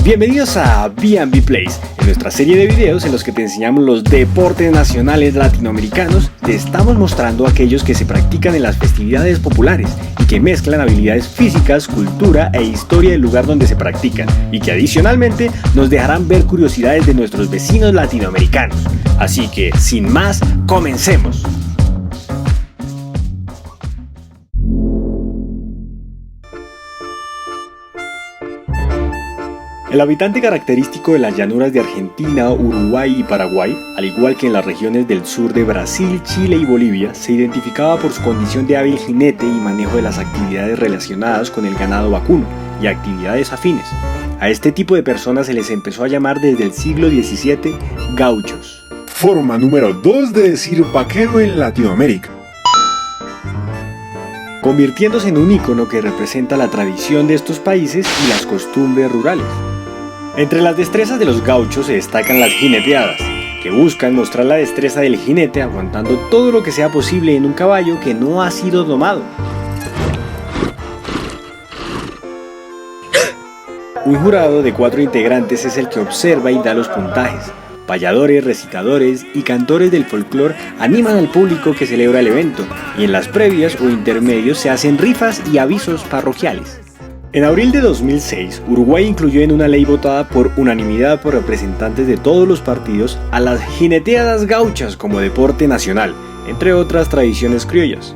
Bienvenidos a B&B Plays, en nuestra serie de videos en los que te enseñamos los deportes nacionales latinoamericanos. Te estamos mostrando aquellos que se practican en las festividades populares y que mezclan habilidades físicas, cultura e historia del lugar donde se practican, y que adicionalmente nos dejarán ver curiosidades de nuestros vecinos latinoamericanos. Así que, sin más, comencemos. El habitante característico de las llanuras de Argentina, Uruguay y Paraguay, al igual que en las regiones del sur de Brasil, Chile y Bolivia, se identificaba por su condición de hábil jinete y manejo de las actividades relacionadas con el ganado vacuno y actividades afines. A este tipo de personas se les empezó a llamar desde el siglo XVII gauchos. Forma número 2 de decir vaquero en Latinoamérica. Convirtiéndose en un ícono que representa la tradición de estos países y las costumbres rurales. Entre las destrezas de los gauchos se destacan las jineteadas, que buscan mostrar la destreza del jinete aguantando todo lo que sea posible en un caballo que no ha sido domado. Un jurado de 4 integrantes es el que observa y da los puntajes. Payadores, recitadores y cantores del folclore animan al público que celebra el evento, y en las previas o intermedios se hacen rifas y avisos parroquiales. En abril de 2006, Uruguay incluyó en una ley votada por unanimidad por representantes de todos los partidos a las jineteadas gauchas como deporte nacional, entre otras tradiciones criollas.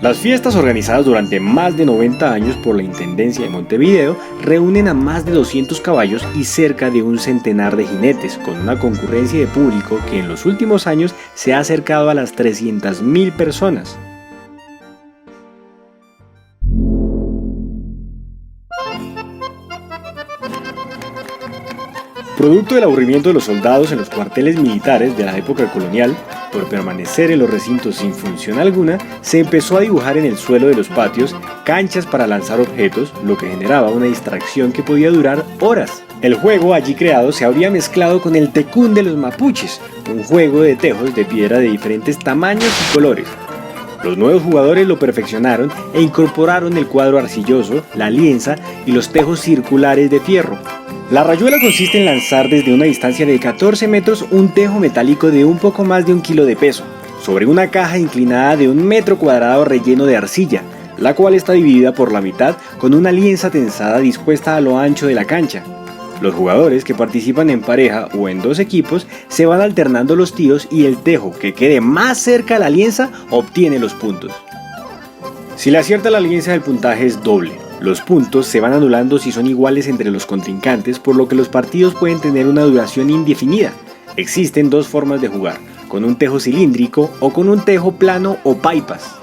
Las fiestas, organizadas durante más de 90 años por la Intendencia de Montevideo, reúnen a más de 200 caballos y cerca de un centenar de jinetes, con una concurrencia de público que en los últimos años se ha acercado a las 300.000 personas. Producto del aburrimiento de los soldados en los cuarteles militares de la época colonial, por permanecer en los recintos sin función alguna, se empezó a dibujar en el suelo de los patios canchas para lanzar objetos, lo que generaba una distracción que podía durar horas. El juego allí creado se habría mezclado con el tecún de los mapuches, un juego de tejos de piedra de diferentes tamaños y colores. Los nuevos jugadores lo perfeccionaron e incorporaron el cuadro arcilloso, la lienza y los tejos circulares de fierro. La rayuela consiste en lanzar desde una distancia de 14 metros un tejo metálico de un poco más de 1 kilo de peso, sobre una caja inclinada de 1 metro cuadrado relleno de arcilla, la cual está dividida por la mitad con una lienza tensada dispuesta a lo ancho de la cancha. Los jugadores que participan en pareja o en 2 equipos se van alternando los tiros y el tejo que quede más cerca a la lienza obtiene los puntos. Si le acierta la lienza, el puntaje es doble. Los puntos se van anulando si son iguales entre los contrincantes, por lo que los partidos pueden tener una duración indefinida. Existen 2 formas de jugar, con un tejo cilíndrico o con un tejo plano o paipas.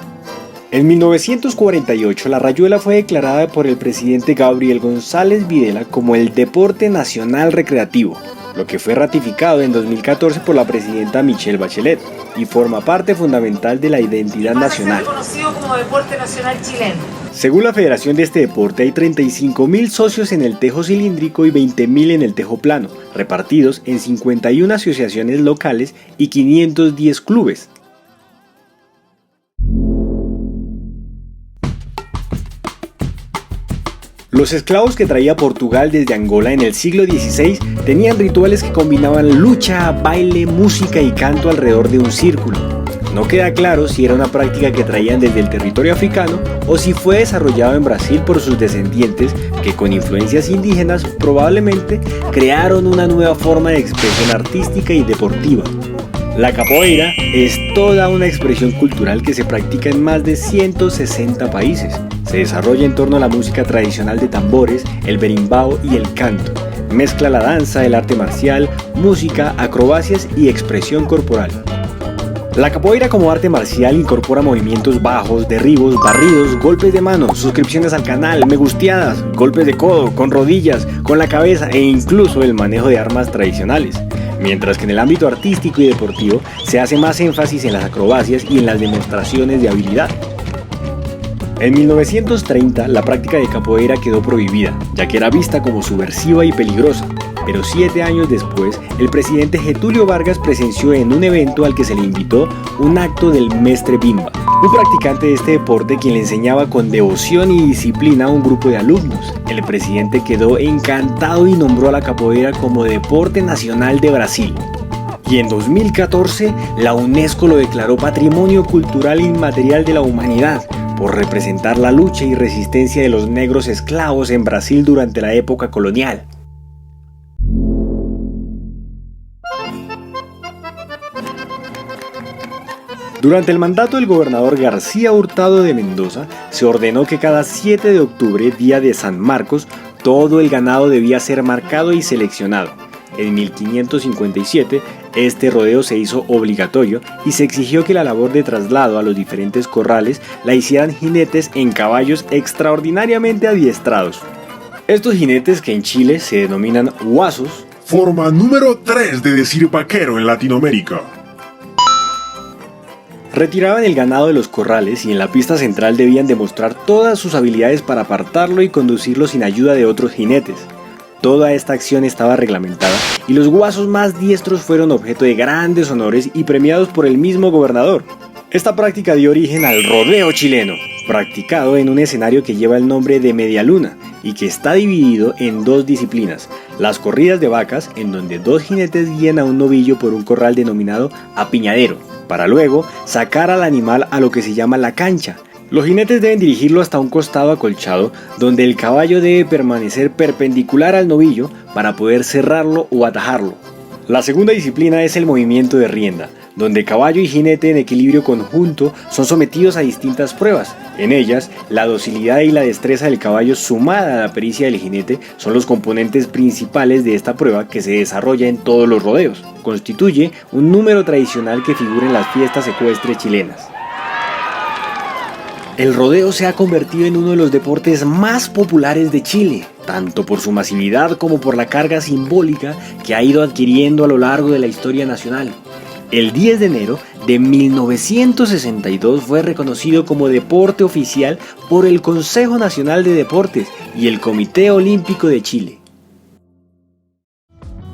En 1948 la rayuela fue declarada por el presidente Gabriel González Videla como el deporte nacional recreativo, lo que fue ratificado en 2014 por la presidenta Michelle Bachelet y forma parte fundamental de la identidad nacional. Conocido como deporte nacional chileno. Según la federación de este deporte, hay 35.000 socios en el tejo cilíndrico y 20.000 en el tejo plano, repartidos en 51 asociaciones locales y 510 clubes. Los esclavos que traía Portugal desde Angola en el siglo XVI tenían rituales que combinaban lucha, baile, música y canto alrededor de un círculo. No queda claro si era una práctica que traían desde el territorio africano o si fue desarrollado en Brasil por sus descendientes que, con influencias indígenas, probablemente crearon una nueva forma de expresión artística y deportiva. La capoeira es toda una expresión cultural que se practica en más de 160 países. Se desarrolla en torno a la música tradicional de tambores, el berimbau y el canto. Mezcla la danza, el arte marcial, música, acrobacias y expresión corporal. La capoeira como arte marcial incorpora movimientos bajos, derribos, barridos, golpes de mano, suscripciones al canal, me gusteadas, golpes de codo, con rodillas, con la cabeza e incluso el manejo de armas tradicionales. Mientras que en el ámbito artístico y deportivo se hace más énfasis en las acrobacias y en las demostraciones de habilidad. En 1930 la práctica de capoeira quedó prohibida, ya que era vista como subversiva y peligrosa. Pero 7 años después, el presidente Getúlio Vargas presenció en un evento al que se le invitó un acto del Mestre Bimba. Un practicante de este deporte quien le enseñaba con devoción y disciplina a un grupo de alumnos. El presidente quedó encantado y nombró a la capoeira como Deporte Nacional de Brasil. Y en 2014, la UNESCO lo declaró Patrimonio Cultural Inmaterial de la Humanidad por representar la lucha y resistencia de los negros esclavos en Brasil durante la época colonial. Durante el mandato del gobernador García Hurtado de Mendoza, se ordenó que cada 7 de octubre, día de San Marcos, todo el ganado debía ser marcado y seleccionado. En 1557, este rodeo se hizo obligatorio y se exigió que la labor de traslado a los diferentes corrales la hicieran jinetes en caballos extraordinariamente adiestrados. Estos jinetes, que en Chile se denominan huasos, Forma número 3 de decir vaquero en Latinoamérica. retiraban el ganado de los corrales y en la pista central debían demostrar todas sus habilidades para apartarlo y conducirlo sin ayuda de otros jinetes. Toda esta acción estaba reglamentada y los huasos más diestros fueron objeto de grandes honores y premiados por el mismo gobernador. Esta práctica dio origen al rodeo chileno, practicado en un escenario que lleva el nombre de Medialuna y que está dividido en dos disciplinas: las corridas de vacas, en donde dos jinetes guían a un novillo por un corral denominado apiñadero, para luego sacar al animal a lo que se llama la cancha. Los jinetes deben dirigirlo hasta un costado acolchado, donde el caballo debe permanecer perpendicular al novillo para poder cerrarlo o atajarlo. La segunda disciplina es el movimiento de rienda, donde caballo y jinete en equilibrio conjunto son sometidos a distintas pruebas. En ellas, la docilidad y la destreza del caballo sumada a la pericia del jinete son los componentes principales de esta prueba, que se desarrolla en todos los rodeos. Constituye un número tradicional que figura en las fiestas ecuestres chilenas. El rodeo se ha convertido en uno de los deportes más populares de Chile, tanto por su masividad como por la carga simbólica que ha ido adquiriendo a lo largo de la historia nacional. El 10 de enero de 1962 fue reconocido como deporte oficial por el Consejo Nacional de Deportes y el Comité Olímpico de Chile.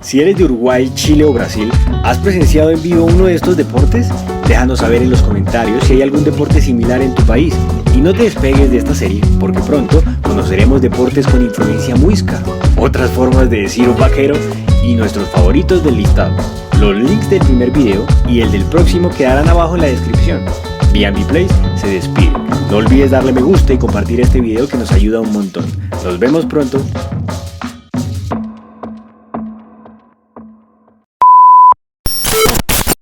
Si eres de Uruguay, Chile o Brasil, ¿has presenciado en vivo uno de estos deportes? Déjanos saber en los comentarios si hay algún deporte similar en tu país. Y no te despegues de esta serie, porque pronto conoceremos deportes con influencia muisca, otras formas de decir un vaquero y nuestros favoritos del listado. Los links del primer video y el del próximo quedarán abajo en la descripción. B&B Place se despide. No olvides darle me gusta y compartir este video, que nos ayuda un montón. Nos vemos pronto.